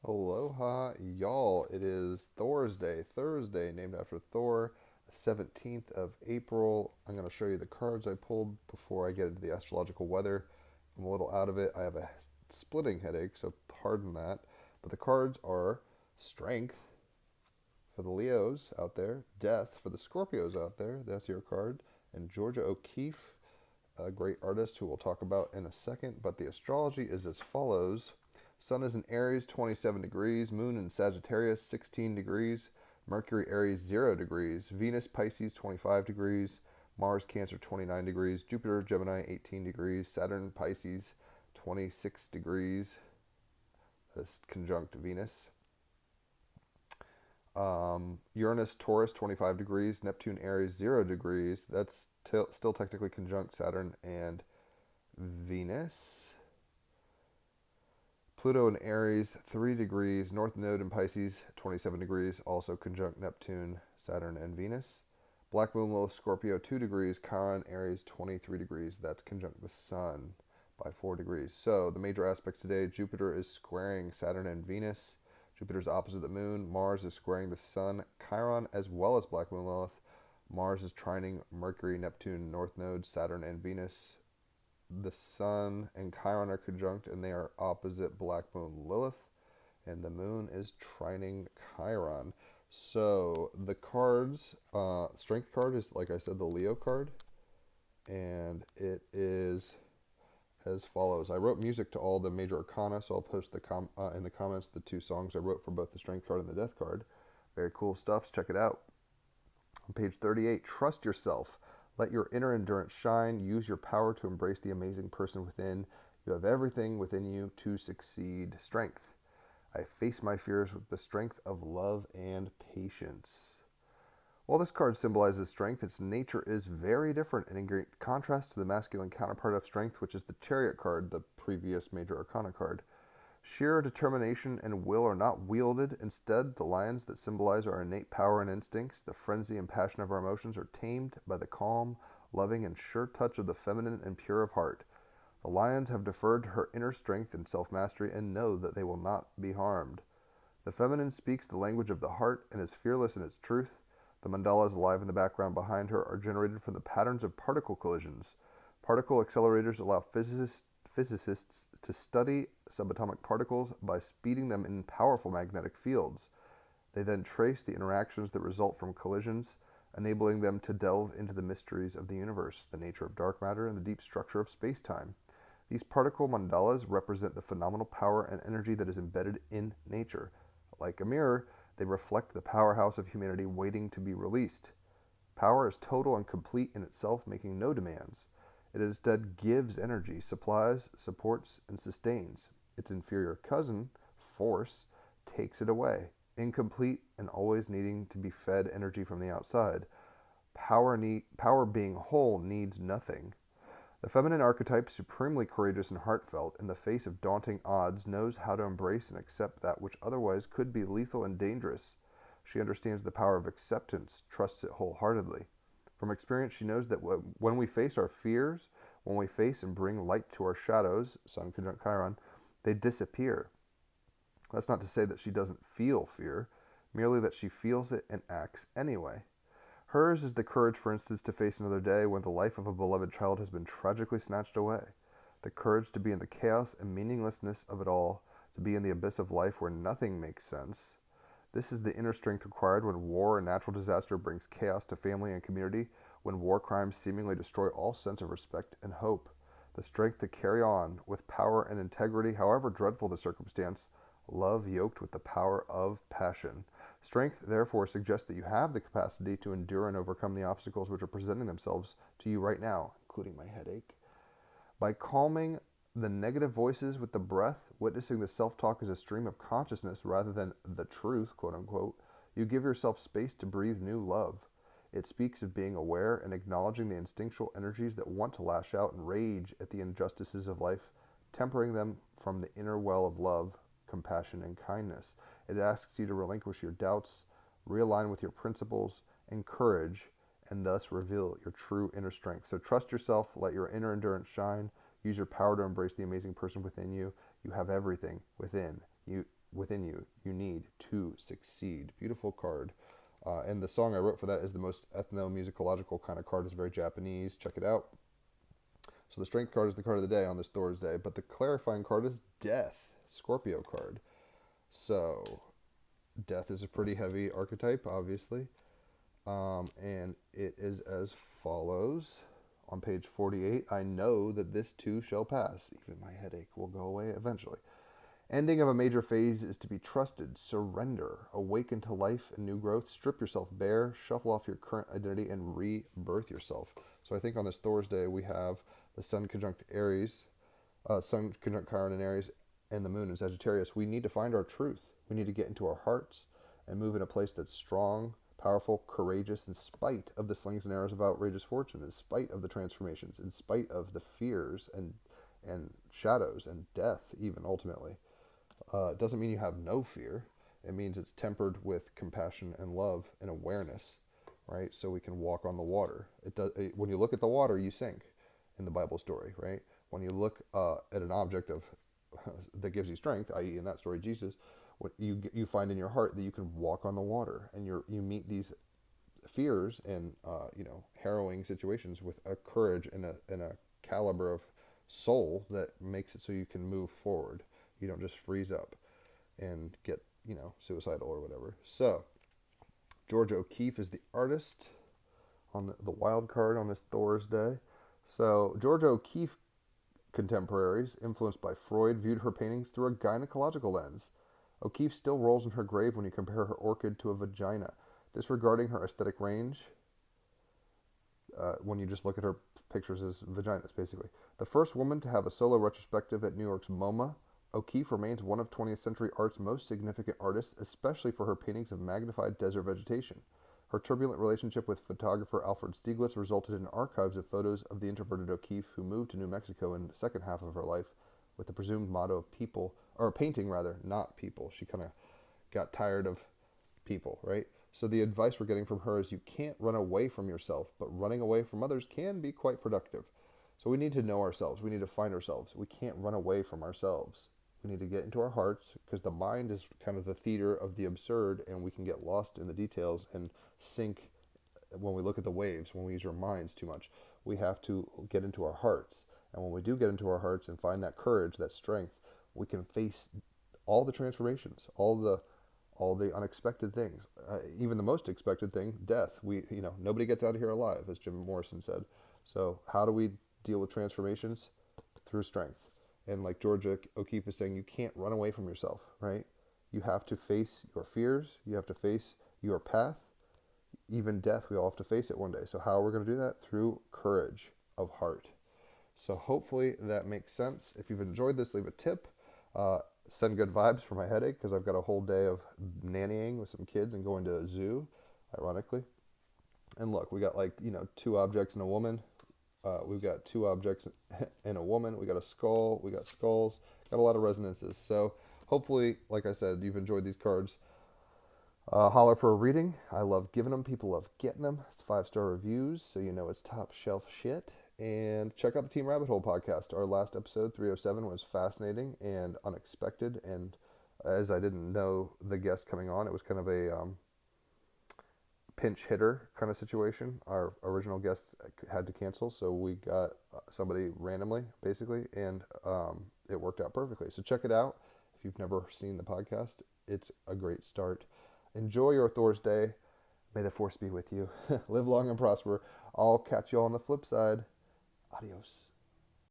Aloha, y'all. It is Thursday, named after Thor, the 17th of April. I'm going to show you the cards I pulled before I get into the astrological weather. I'm a little out of it. I have a splitting headache, so pardon that. But the cards are Strength for the Leos out there, Death for the Scorpios out there. That's your card. And Georgia O'Keeffe, a great artist who we'll talk about in a second. But the astrology is as follows. Sun is in Aries, 27 degrees. Moon in Sagittarius, 16 degrees. Mercury, Aries, 0 degrees. Venus, Pisces, 25 degrees. Mars, Cancer, 29 degrees. Jupiter, Gemini, 18 degrees. Saturn, Pisces, 26 degrees. That's conjunct Venus. Uranus, Taurus, 25 degrees. Neptune, Aries, 0 degrees. That's still technically conjunct Saturn and Venus. Pluto in Aries, 3 degrees. North Node in Pisces, 27 degrees. Also conjunct Neptune, Saturn, and Venus. Black Moon, Lilith, Scorpio, 2 degrees. Chiron, Aries, 23 degrees. That's conjunct the Sun by 4 degrees. So the major aspects today, Jupiter is squaring Saturn and Venus. Jupiter's opposite the Moon. Mars is squaring the Sun, Chiron, as well as Black Moon, Lilith. Mars is trining Mercury, Neptune, North Node, Saturn, and Venus. The Sun and Chiron are conjunct, and they are opposite Black Moon Lilith, and the Moon is trining Chiron. So the cards, Strength card is, like I said, the Leo card, and it is as follows. I wrote music to all the major arcana, so I'll post in the comments the two songs I wrote for both the Strength card and the Death card. Very cool stuff. So check it out. On page 38, trust yourself. Let your inner endurance shine. Use your power to embrace the amazing person within. You have everything within you to succeed. Strength. I face my fears with the strength of love and patience. While this card symbolizes strength, its nature is very different and in great contrast to the masculine counterpart of strength, which is the Chariot card, the previous major arcana card. Sheer determination and will are not wielded. Instead, the lions that symbolize our innate power and instincts, the frenzy and passion of our emotions, are tamed by the calm, loving, and sure touch of the feminine and pure of heart. The lions have deferred to her inner strength and self mastery and know that they will not be harmed. The feminine speaks the language of the heart and is fearless in its truth. The mandalas alive in the background behind her are generated from the patterns of particle collisions. Particle accelerators allow physicists to study subatomic particles by speeding them in powerful magnetic fields. They then trace the interactions that result from collisions, enabling them to delve into the mysteries of the universe, the nature of dark matter, and the deep structure of space-time. These particle mandalas represent the phenomenal power and energy that is embedded in nature. Like a mirror, they reflect the powerhouse of humanity waiting to be released. Power is total and complete in itself, making no demands. It instead gives energy, supplies, supports, and sustains. Its inferior cousin, force, takes it away, incomplete and always needing to be fed energy from the outside. Power being whole needs nothing. The feminine archetype, supremely courageous and heartfelt, in the face of daunting odds, knows how to embrace and accept that which otherwise could be lethal and dangerous. She understands the power of acceptance, trusts it wholeheartedly. From experience, she knows that when we face our fears, when we face and bring light to our shadows, Sun conjunct Chiron, they disappear. That's not to say that she doesn't feel fear, merely that she feels it and acts anyway. Hers is the courage, for instance, to face another day when the life of a beloved child has been tragically snatched away. The courage to be in the chaos and meaninglessness of it all, to be in the abyss of life where nothing makes sense. This is the inner strength required when war and natural disaster brings chaos to family and community, when war crimes seemingly destroy all sense of respect and hope. The strength to carry on with power and integrity, however dreadful the circumstance, love yoked with the power of passion. Strength, therefore, suggests that you have the capacity to endure and overcome the obstacles which are presenting themselves to you right now, including my headache. By calming the negative voices with the breath, witnessing the self talk as a stream of consciousness rather than the truth, quote unquote, you give yourself space to breathe new love. It speaks of being aware and acknowledging the instinctual energies that want to lash out and rage at the injustices of life, tempering them from the inner well of love, compassion, and kindness. It asks you to relinquish your doubts, realign with your principles and courage, and thus reveal your true inner strength. So trust yourself, let your inner endurance shine, use your power to embrace the amazing person within you. You have everything within you within you you need to succeed. Beautiful card. And the song I wrote for that is the most ethno-musicological kind of card. It's very Japanese. Check it out. So the strength card is the card of the day on this Thor's day, but the clarifying card is death, Scorpio card. So death is a pretty heavy archetype, obviously. And it is as follows. On page 48, I know that this too shall pass. Even my headache will go away eventually. Ending of a major phase is to be trusted. Surrender. Awaken to life and new growth. Strip yourself bare. Shuffle off your current identity and rebirth yourself. So I think on this Thor's day, we have the Sun conjunct Aries, Sun conjunct Chiron in Aries, and the Moon in Sagittarius. We need to find our truth. We need to get into our hearts and move in a place that's strong, powerful, courageous, in spite of the slings and arrows of outrageous fortune, in spite of the transformations, in spite of the fears and shadows and death, even ultimately. It doesn't mean you have no fear. It means it's tempered with compassion and love and awareness, right? So we can walk on the water. When you look at the water, you sink in the Bible story, right? When you look at an object that gives you strength, i.e. in that story, Jesus, what you find in your heart that you can walk on the water, and you meet these fears and harrowing situations with a courage and a caliber of soul that makes it so you can move forward. You don't just freeze up and get suicidal or whatever. So Georgia O'Keeffe is the artist on the wild card on this Thor's day. So Georgia O'Keeffe contemporaries, influenced by Freud, viewed her paintings through a gynecological lens. O'Keeffe still rolls in her grave when you compare her orchid to a vagina, disregarding her aesthetic range when you just look at her pictures as vaginas, basically. The first woman to have a solo retrospective at New York's MoMA, O'Keeffe remains one of 20th century art's most significant artists, especially for her paintings of magnified desert vegetation. Her turbulent relationship with photographer Alfred Stieglitz resulted in archives of photos of the introverted O'Keeffe, who moved to New Mexico in the second half of her life with the presumed motto of painting, not people. She kind of got tired of people, right? So the advice we're getting from her is you can't run away from yourself, but running away from others can be quite productive. So we need to know ourselves. We need to find ourselves. We can't run away from ourselves. We need to get into our hearts, because the mind is kind of the theater of the absurd, and we can get lost in the details and sink when we look at the waves, when we use our minds too much. We have to get into our hearts. And when we do get into our hearts and find that courage, that strength, we can face all the transformations, all the unexpected things, even the most expected thing, death. Nobody gets out of here alive, as Jim Morrison said. So how do we deal with transformations? Through strength. And like Georgia O'Keeffe is saying, you can't run away from yourself, right? You have to face your fears. You have to face your path. Even death, we all have to face it one day. So how are we going to do that? Through courage of heart. So hopefully that makes sense. If you've enjoyed this, leave a tip. Send good vibes for my headache, because I've got a whole day of nannying with some kids and going to a zoo, ironically. And look, we got two objects and a woman. We've got two objects and a woman. We got a skull. We got skulls. Got a lot of resonances. So hopefully, like I said, you've enjoyed these cards. Holler for a reading. I love giving them. People love getting them. It's 5-star reviews, so you know it's top shelf shit. And check out the Team Rabbit Hole podcast. Our last episode, 307, was fascinating and unexpected. And as I didn't know the guest coming on, it was kind of a pinch hitter kind of situation. Our original guest had to cancel, so we got somebody randomly, basically, and it worked out perfectly. So check it out. If you've never seen the podcast, it's a great start. Enjoy your Thor's Day. May the force be with you. Live long and prosper. I'll catch you all on the flip side. Adios.